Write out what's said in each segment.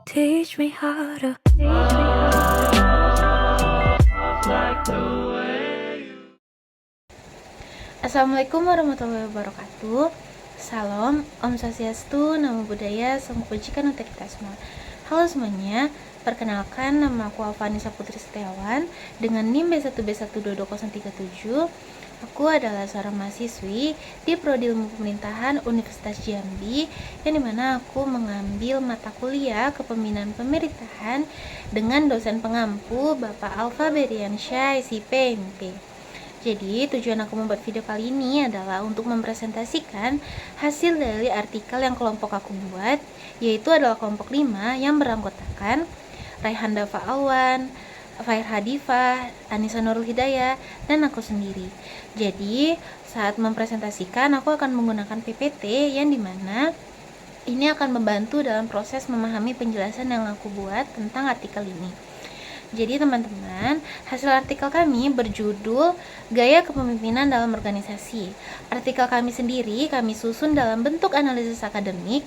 Teach me how to. Assalamualaikum warahmatullahi wabarakatuh. Salam, Om Swastiastu, Namo Buddhaya, Salam Kebajikan untuk kita semua. Halo semuanya, perkenalkan nama aku Alvanisa Putri Setiawan dengan NIM B1B1222037. Aku adalah seorang mahasiswi di Prodi Ilmu Pemerintahan Universitas Jambi, yang dimana aku mengambil mata kuliah Kepemimpinan Pemerintahan dengan dosen pengampu Bapak Alfa Beriansyah, SIP, MP. Jadi tujuan aku membuat video kali ini adalah untuk mempresentasikan hasil dari artikel yang kelompok aku buat, yaitu adalah kelompok 5 yang beranggotakan Raihan Dafa Alwan, Fair Hadifah, Anissa Nurul Hidayah, dan aku sendiri. Jadi saat mempresentasikan aku akan menggunakan PPT yang dimana ini akan membantu dalam proses memahami penjelasan yang aku buat tentang artikel ini. Jadi teman-teman, hasil artikel kami berjudul Gaya Kepemimpinan dalam Organisasi. Artikel kami sendiri kami susun dalam bentuk analisis akademik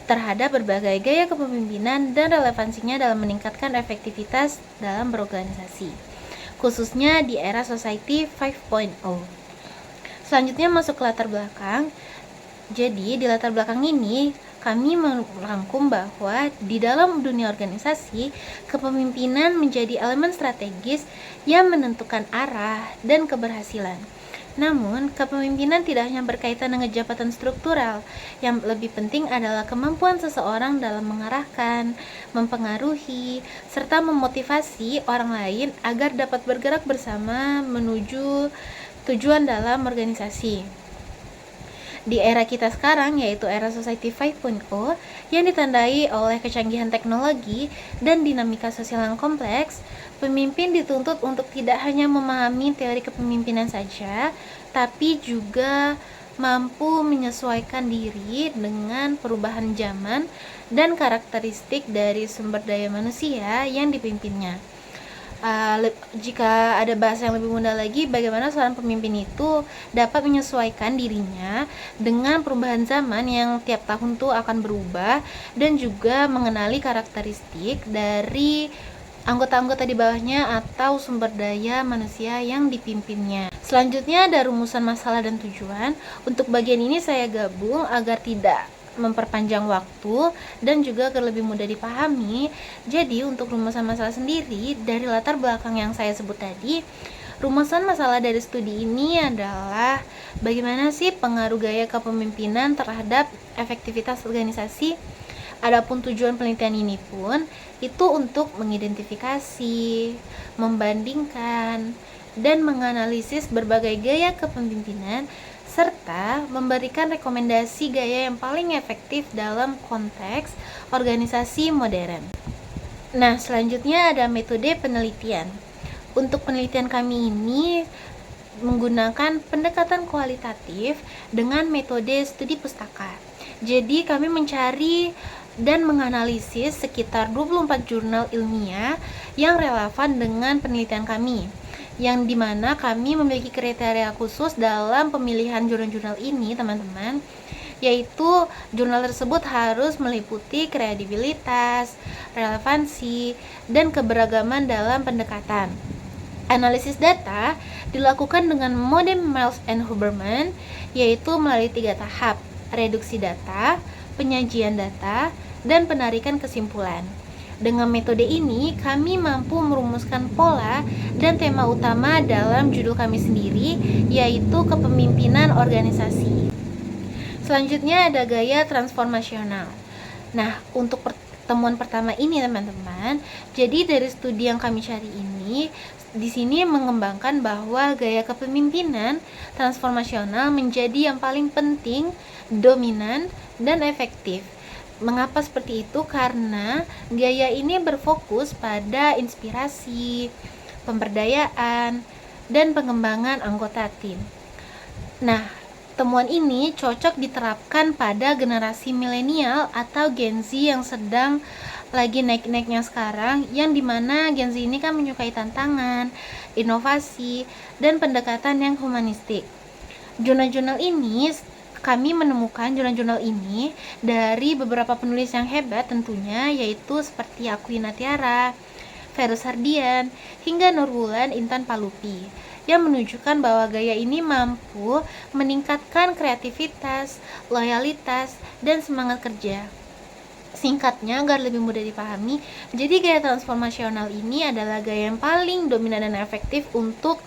terhadap berbagai gaya kepemimpinan dan relevansinya dalam meningkatkan efektivitas dalam berorganisasi, khususnya di era Society 5.0. Selanjutnya masuk ke latar belakang. Jadi di latar belakang ini kami merangkum bahwa di dalam dunia organisasi, kepemimpinan menjadi elemen strategis yang menentukan arah dan keberhasilan. Namun, kepemimpinan tidak hanya berkaitan dengan jabatan struktural. Yang lebih penting adalah kemampuan seseorang dalam mengarahkan, mempengaruhi, serta memotivasi orang lain agar dapat bergerak bersama menuju tujuan dalam organisasi. Di era kita sekarang, yaitu era Society 5.0 yang ditandai oleh kecanggihan teknologi dan dinamika sosial yang kompleks, pemimpin dituntut untuk tidak hanya memahami teori kepemimpinan saja, tapi juga mampu menyesuaikan diri dengan perubahan zaman dan karakteristik dari sumber daya manusia yang dipimpinnya. Jika ada bahasa yang lebih mudah lagi, bagaimana seorang pemimpin itu dapat menyesuaikan dirinya dengan perubahan zaman yang tiap tahun tuh akan berubah, dan juga mengenali karakteristik dari anggota-anggota di bawahnya atau sumber daya manusia yang dipimpinnya. Selanjutnya ada rumusan masalah dan tujuan. Untuk bagian ini saya gabung agar tidak memperpanjang waktu dan juga agar lebih mudah dipahami. Jadi untuk rumusan masalah sendiri, dari latar belakang yang saya sebut tadi, rumusan masalah dari studi ini adalah bagaimana sih pengaruh gaya kepemimpinan terhadap efektivitas organisasi. Adapun tujuan penelitian ini pun itu untuk mengidentifikasi, membandingkan, dan menganalisis berbagai gaya kepemimpinan serta memberikan rekomendasi gaya yang paling efektif dalam konteks organisasi modern. Nah, selanjutnya ada metode penelitian. Untuk penelitian kami ini menggunakan pendekatan kualitatif dengan metode studi pustaka. Jadi kami mencari dan menganalisis sekitar 24 jurnal ilmiah yang relevan dengan penelitian kami, yang dimana kami memiliki kriteria khusus dalam pemilihan jurnal-jurnal ini, teman-teman, yaitu jurnal tersebut harus meliputi kredibilitas, relevansi, dan keberagaman dalam pendekatan. Analisis data dilakukan dengan mode Miles and Huberman, yaitu melalui 3 tahap: reduksi data, penyajian data, dan penarikan kesimpulan. Dengan metode ini, kami mampu merumuskan pola dan tema utama dalam judul kami sendiri, yaitu kepemimpinan organisasi. Selanjutnya ada gaya transformasional. Nah, untuk pertemuan pertama ini, teman-teman, jadi dari studi yang kami cari ini, di sini mengembangkan bahwa gaya kepemimpinan transformasional menjadi yang paling penting, dominan, dan efektif. Mengapa seperti itu? Karena gaya ini berfokus pada inspirasi, pemberdayaan, dan pengembangan anggota tim. Nah, temuan ini cocok diterapkan pada generasi milenial atau Gen Z yang sedang lagi naik-naiknya sekarang, yang dimana Gen Z ini kan menyukai tantangan, inovasi, dan pendekatan yang humanistik. Jurnal-jurnal ini kami menemukan jurnal-jurnal ini dari beberapa penulis yang hebat tentunya, yaitu seperti Aquina Tiara, Ferus Hardian, hingga Nurwulan Intan Palupi, yang menunjukkan bahwa gaya ini mampu meningkatkan kreativitas, loyalitas, dan semangat kerja. Singkatnya, agar lebih mudah dipahami, jadi gaya transformasional ini adalah gaya yang paling dominan dan efektif untuk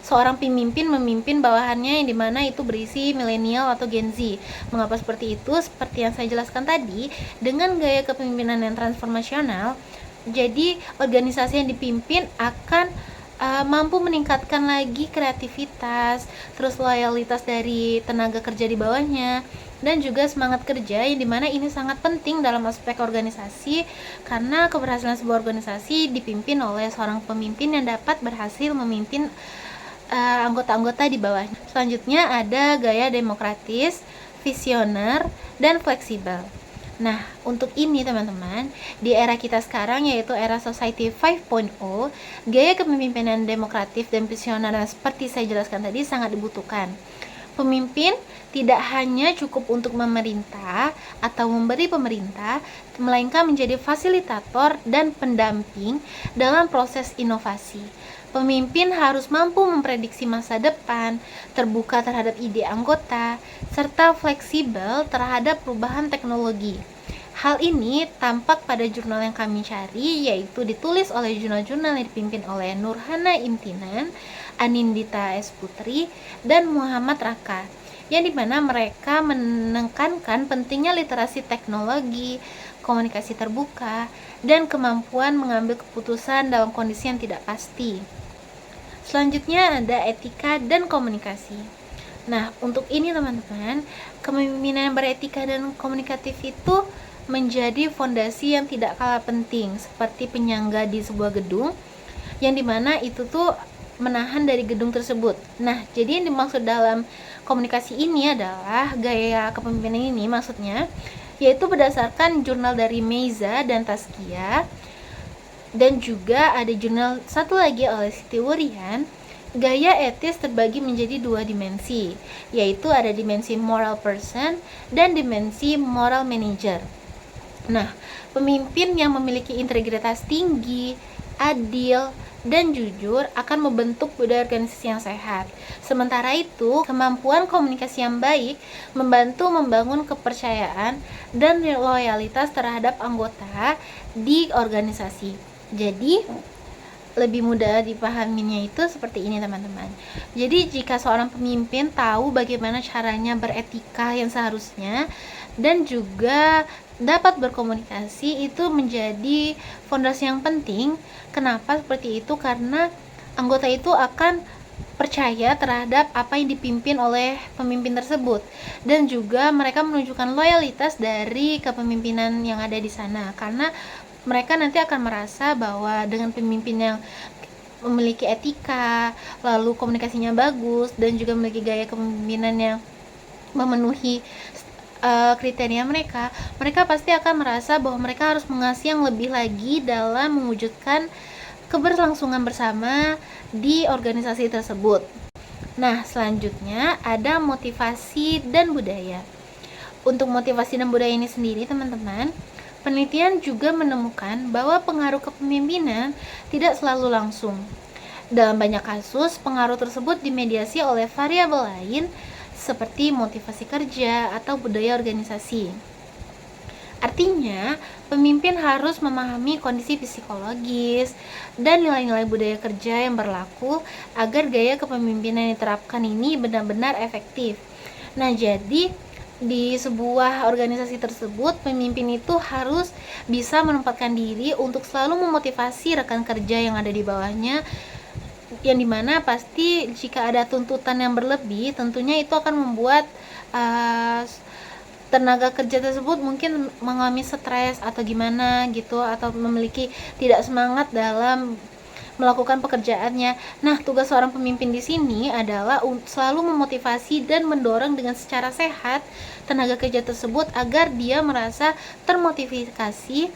seorang pemimpin memimpin bawahannya, yang dimana itu berisi milenial atau Gen Z. Mengapa seperti itu? Seperti yang saya jelaskan tadi, dengan gaya kepemimpinan yang transformasional, jadi organisasi yang dipimpin akan mampu meningkatkan lagi kreativitas, terus loyalitas dari tenaga kerja di bawahnya, dan juga semangat kerja, yang dimana ini sangat penting dalam aspek organisasi, karena keberhasilan sebuah organisasi dipimpin oleh seorang pemimpin yang dapat berhasil memimpin anggota-anggota di bawahnya. Selanjutnya ada gaya demokratis, visioner, dan fleksibel. Nah, untuk ini teman-teman, di era kita sekarang, yaitu era Society 5.0, gaya kepemimpinan demokratif dan visioner seperti saya jelaskan tadi sangat dibutuhkan. Pemimpin tidak hanya cukup untuk memerintah atau memberi pemerintah, melainkan menjadi fasilitator dan pendamping dalam proses inovasi. Pemimpin harus mampu memprediksi masa depan, terbuka terhadap ide anggota, serta fleksibel terhadap perubahan teknologi. Hal ini tampak pada jurnal yang kami cari, yaitu ditulis oleh jurnal-jurnal yang dipimpin oleh Nurhana Imtinan, Anindita S. Putri, dan Muhammad Raka, yang dimana mereka menekankan pentingnya literasi teknologi, komunikasi terbuka, dan kemampuan mengambil keputusan dalam kondisi yang tidak pasti. Selanjutnya ada etika dan komunikasi. Nah, untuk ini teman-teman, kepemimpinan yang beretika dan komunikatif itu menjadi fondasi yang tidak kalah penting, seperti penyangga di sebuah gedung, yang dimana itu tuh menahan dari gedung tersebut. Nah, jadi yang dimaksud dalam komunikasi ini adalah gaya kepemimpinan ini, maksudnya yaitu berdasarkan jurnal dari Meiza dan Taskia, dan juga ada jurnal satu lagi oleh Siti Wurian. Gaya etis terbagi menjadi dua dimensi, yaitu ada dimensi moral person dan dimensi moral manager. Nah, pemimpin yang memiliki integritas tinggi, adil, dan jujur akan membentuk budaya organisasi yang sehat. Sementara itu, kemampuan komunikasi yang baik membantu membangun kepercayaan dan loyalitas terhadap anggota di organisasi. Jadi, lebih mudah dipahaminya itu seperti ini teman-teman. Jadi jika seorang pemimpin tahu bagaimana caranya beretika yang seharusnya dan juga dapat berkomunikasi, itu menjadi fondasi yang penting. Kenapa seperti itu? Karena anggota itu akan percaya terhadap apa yang dipimpin oleh pemimpin tersebut, dan juga mereka menunjukkan loyalitas dari kepemimpinan yang ada di sana, karena mereka nanti akan merasa bahwa dengan pemimpin yang memiliki etika, lalu komunikasinya bagus, dan juga memiliki gaya kepemimpinan yang memenuhi kriteria mereka pasti akan merasa bahwa mereka harus mengasih yang lebih lagi dalam mewujudkan keberlangsungan bersama di organisasi tersebut. Nah, selanjutnya ada motivasi dan budaya. Untuk motivasi dan budaya ini sendiri teman-teman, penelitian juga menemukan bahwa pengaruh kepemimpinan tidak selalu langsung. Dalam banyak kasus, pengaruh tersebut dimediasi oleh variabel lain seperti motivasi kerja atau budaya organisasi. Artinya, pemimpin harus memahami kondisi psikologis dan nilai-nilai budaya kerja yang berlaku agar gaya kepemimpinan yang diterapkan ini benar-benar efektif. Nah, jadi di sebuah organisasi tersebut, pemimpin itu harus bisa menempatkan diri untuk selalu memotivasi rekan kerja yang ada di bawahnya, yang dimana pasti jika ada tuntutan yang berlebih, tentunya itu akan membuat tenaga kerja tersebut mungkin mengalami stres atau gimana gitu, atau memiliki tidak semangat dalam melakukan pekerjaannya. Nah, tugas seorang pemimpin di sini adalah selalu memotivasi dan mendorong dengan secara sehat tenaga kerja tersebut agar dia merasa termotivasi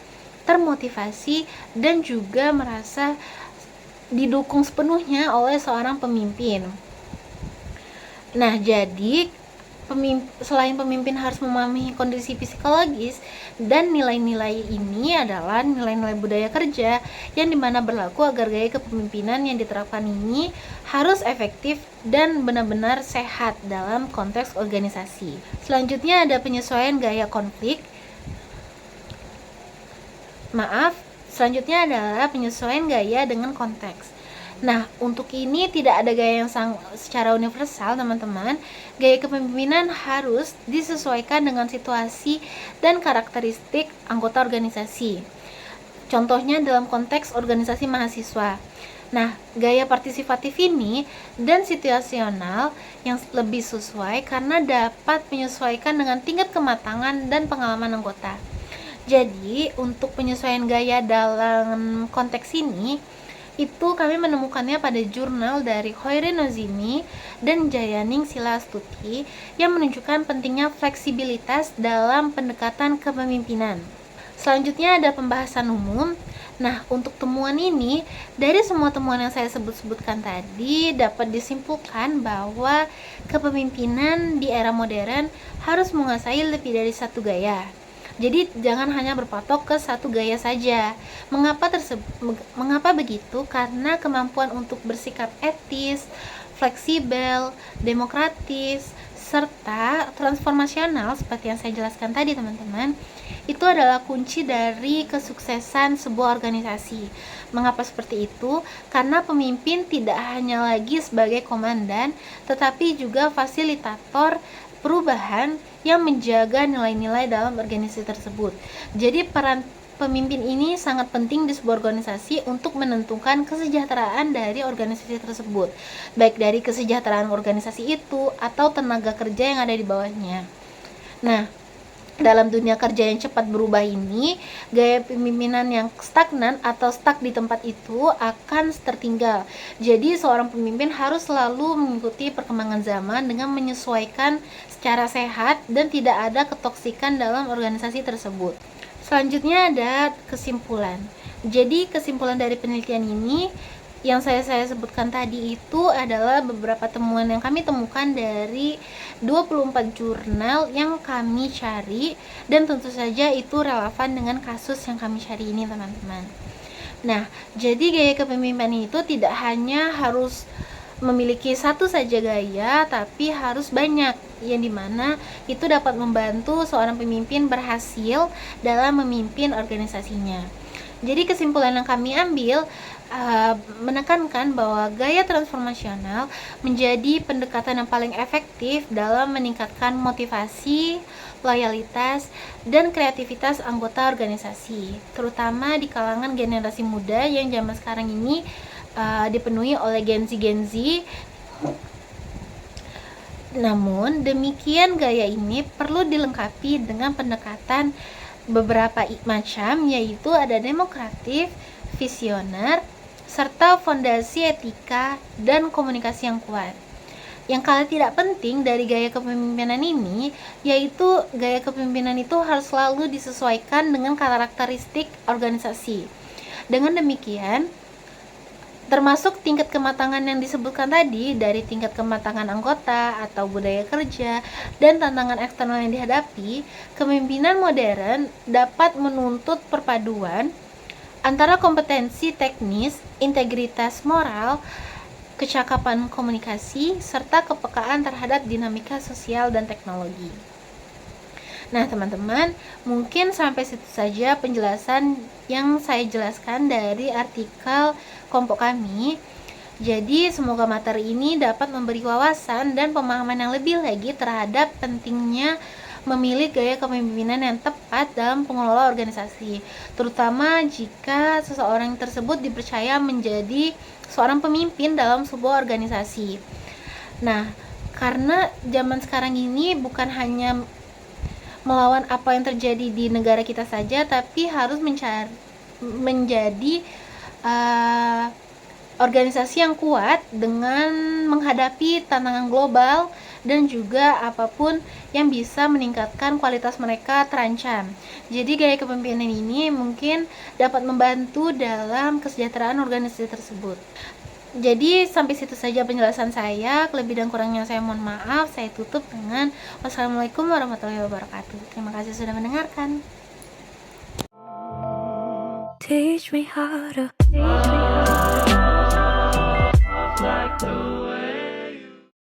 dan juga merasa didukung sepenuhnya oleh seorang pemimpin. Nah, jadi Selain pemimpin harus memahami kondisi psikologis dan nilai-nilai ini adalah nilai-nilai budaya kerja yang dimana berlaku agar gaya kepemimpinan yang diterapkan ini harus efektif dan benar-benar sehat dalam konteks organisasi. Selanjutnya ada penyesuaian gaya konflik. Selanjutnya adalah penyesuaian gaya dengan konteks. Nah, untuk ini tidak ada gaya yang secara universal, teman-teman. Gaya kepemimpinan harus disesuaikan dengan situasi dan karakteristik anggota organisasi. Contohnya dalam konteks organisasi mahasiswa. Nah, gaya partisipatif ini dan situasional yang lebih sesuai karena dapat menyesuaikan dengan tingkat kematangan dan pengalaman anggota. Jadi, untuk penyesuaian gaya dalam konteks ini, itu kami menemukannya pada jurnal dari Hoire Nozimi dan Jayaning Silastuti yang menunjukkan pentingnya fleksibilitas dalam pendekatan kepemimpinan. Selanjutnya ada pembahasan umum. Nah, untuk temuan ini, dari semua temuan yang saya sebutkan tadi, dapat disimpulkan bahwa kepemimpinan di era modern harus menguasai lebih dari satu gaya. Jadi jangan hanya berpatok ke satu gaya saja. Mengapa begitu? Karena kemampuan untuk bersikap etis, fleksibel, demokratis, serta transformasional seperti yang saya jelaskan tadi, teman-teman, itu adalah kunci dari kesuksesan sebuah organisasi. Mengapa seperti itu? Karena pemimpin tidak hanya lagi sebagai komandan, tetapi juga fasilitator perubahan yang menjaga nilai-nilai dalam organisasi tersebut. Jadi peran pemimpin ini sangat penting di sebuah organisasi untuk menentukan kesejahteraan dari organisasi tersebut, baik dari kesejahteraan organisasi itu atau tenaga kerja yang ada di bawahnya. Nah, dalam dunia kerja yang cepat berubah ini, gaya pemimpinan yang stagnan atau stuck di tempat itu akan tertinggal. Jadi seorang pemimpin harus selalu mengikuti perkembangan zaman dengan menyesuaikan secara sehat dan tidak ada ketoksikan dalam organisasi tersebut. Selanjutnya ada kesimpulan. Jadi kesimpulan dari penelitian ini yang saya sebutkan tadi itu adalah beberapa temuan yang kami temukan dari 24 jurnal yang kami cari, dan tentu saja itu relevan dengan kasus yang kami cari ini, teman-teman. Nah, jadi gaya kepemimpinan itu tidak hanya harus memiliki satu saja gaya, tapi harus banyak, yang dimana itu dapat membantu seorang pemimpin berhasil dalam memimpin organisasinya. Jadi kesimpulan yang kami ambil menekankan bahwa gaya transformasional menjadi pendekatan yang paling efektif dalam meningkatkan motivasi, loyalitas, dan kreativitas anggota organisasi, terutama di kalangan generasi muda yang zaman sekarang ini dipenuhi oleh Gen Z. Namun demikian, gaya ini perlu dilengkapi dengan pendekatan beberapa macam, yaitu ada demokratif, visioner, serta fondasi etika dan komunikasi yang kuat. Yang kalah tidak penting dari gaya kepemimpinan ini, yaitu gaya kepemimpinan itu harus selalu disesuaikan dengan karakteristik organisasi. Dengan demikian, termasuk tingkat kematangan yang disebutkan tadi, dari tingkat kematangan anggota atau budaya kerja dan tantangan eksternal yang dihadapi, kepemimpinan modern dapat menuntut perpaduan antara kompetensi teknis, integritas moral, kecakapan komunikasi, serta kepekaan terhadap dinamika sosial dan teknologi. Nah, teman-teman, mungkin sampai situ saja penjelasan yang saya jelaskan dari artikel kelompok kami. Jadi, semoga materi ini dapat memberi wawasan dan pemahaman yang lebih lagi terhadap pentingnya memilih gaya kepemimpinan yang tepat dalam pengelola organisasi, terutama jika seseorang tersebut dipercaya menjadi seorang pemimpin dalam sebuah organisasi. Nah, karena zaman sekarang ini bukan hanya melawan apa yang terjadi di negara kita saja, tapi harus menjadi organisasi yang kuat dengan menghadapi tantangan global dan juga apapun yang bisa meningkatkan kualitas mereka terancam. Jadi gaya kepemimpinan ini mungkin dapat membantu dalam kesejahteraan organisasi tersebut. Jadi sampai situ saja penjelasan saya, lebih dan kurangnya saya mohon maaf. Saya tutup dengan wassalamualaikum warahmatullahi wabarakatuh. Terima kasih sudah mendengarkan. Teach me how to